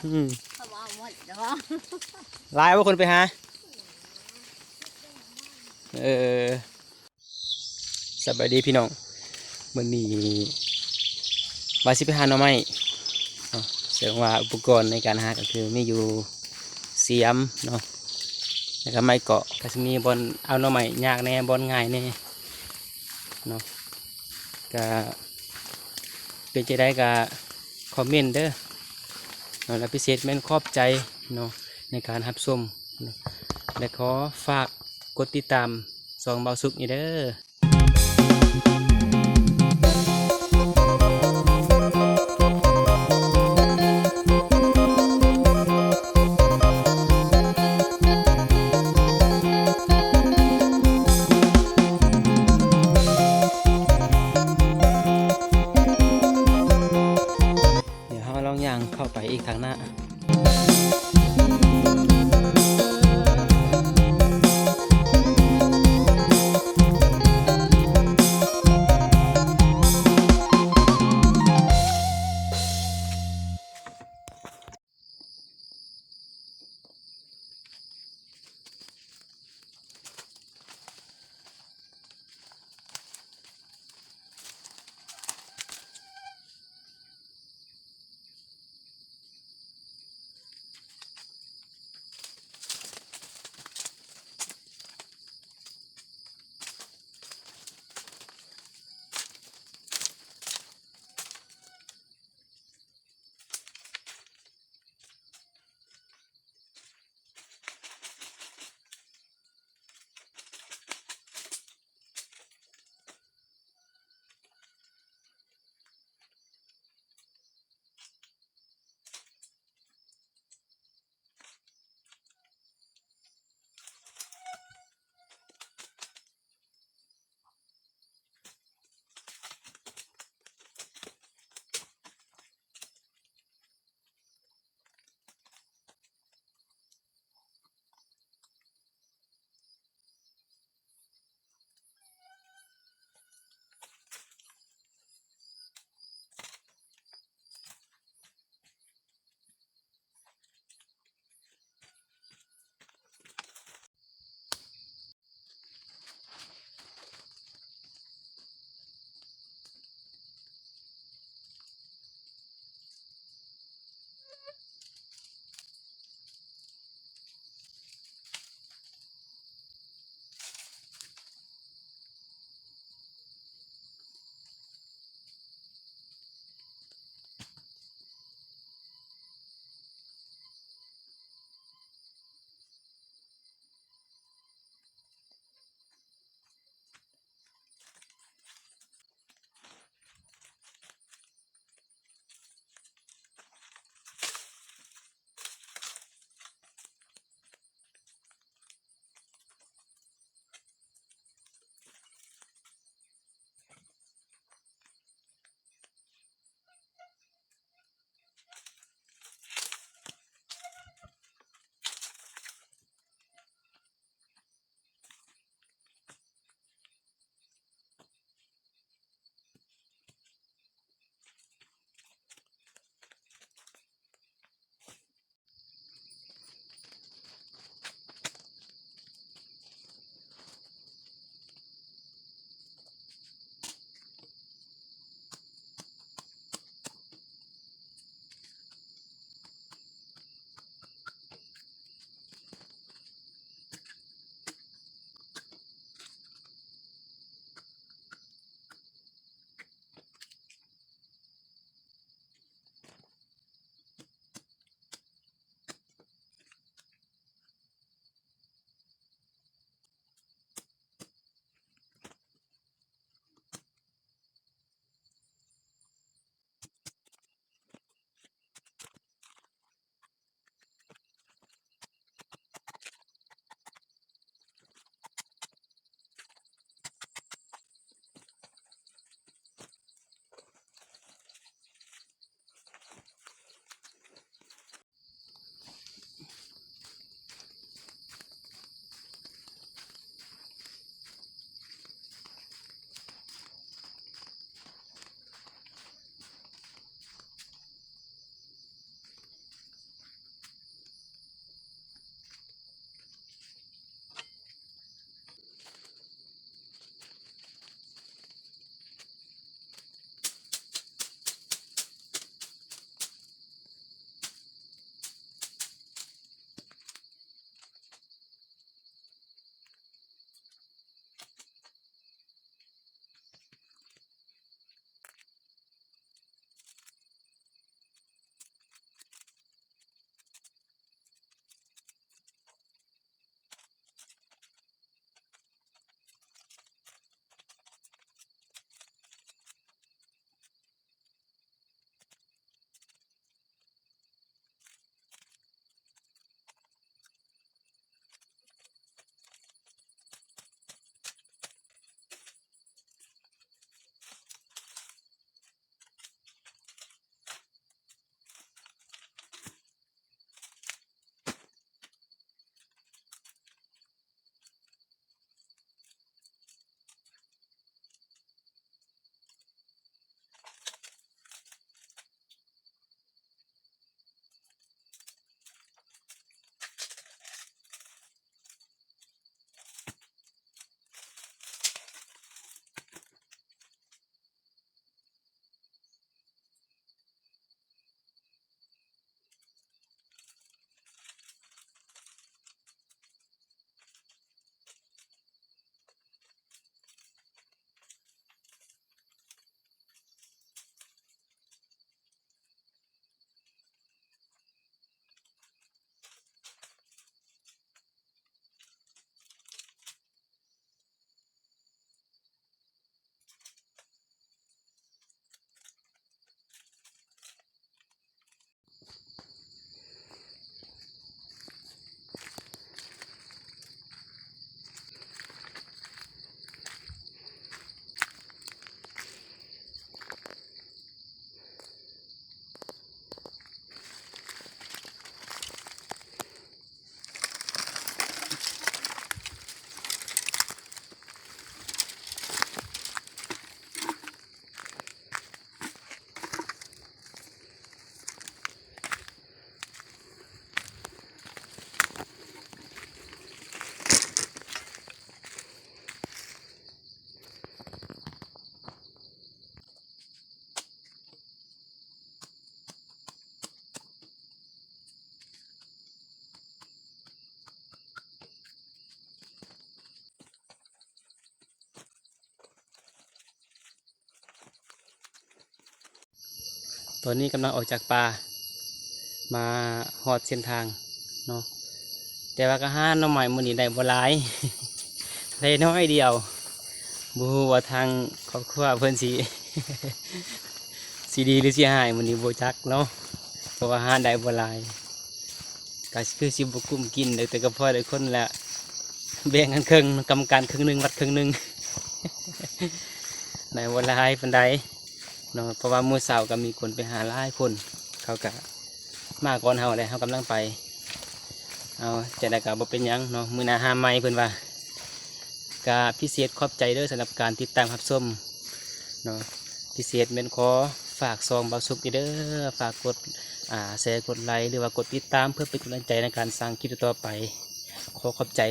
อืมเขาบอกเอาหมดแล้วก็ หลายว่าคนไปหาเออสบายดีพี่น้องมื้อนี้ว่าสิไปหาหน่อไม้เนาะแสดงว่าอุปกรณ์ในการหาก็คือมีอยู่เสียมเนาะแล้วก็ไม้เกาะก็จะมีบอลเอาหน่อไม้ยากแน่บอลง่ายแน่เนาะก็เป็นจะได้ก็คอมเมนต์เด้อเนาะและพิเศษแม่นขอบใจเนาะในการรับชมเนาะและขอฝากกดติดตามซองเบาสุกนี่เด้อ เดี๋ยวเราลองย่างเข้าไปอีกทางหน้า ตอนนี้กำลังออกจากป่ามาฮอดเส้นทางเนาะแต่ว่าก็หาหน่อไม้มื้อนี้ได้บ่หลาย ได้น้อยเดียวบ่ฮู้ว่าทางครอบครัวเพิ่นสิ สิดีหรือสิหายมื้อนี้บ่จักเนาะเพราะว่าหาได้บ่หลายก็คือสิบ่กุ้มกินเด้อแต่ก็พอได้คนละแบ่งกันครึ่งกรรมการครึ่งหนึงวัดครึ่งหนึง ได้บ่หลายปานใดเนาะเพราะว่ามื้อเช้าก็มีคนไปหาหลายคนเขาก็มาก่อนเฮาเลยเฮากำลังไปเอาจะได้ก็บ่เป็นหยังเนาะมื้อหน้าหาใหม่เพิ่นว่าก็พิเศษขอบใจเด้อสำหรับการติดตามรับชมเนาะพิเศษเป็นขอฝากซองเบาสุกเด้อฝากกดแชร์กดไลค์หรือว่ากดติดตามเพื่อเป็นกำลังใจในการสร้างคลิปต่อไปขอขอบใจ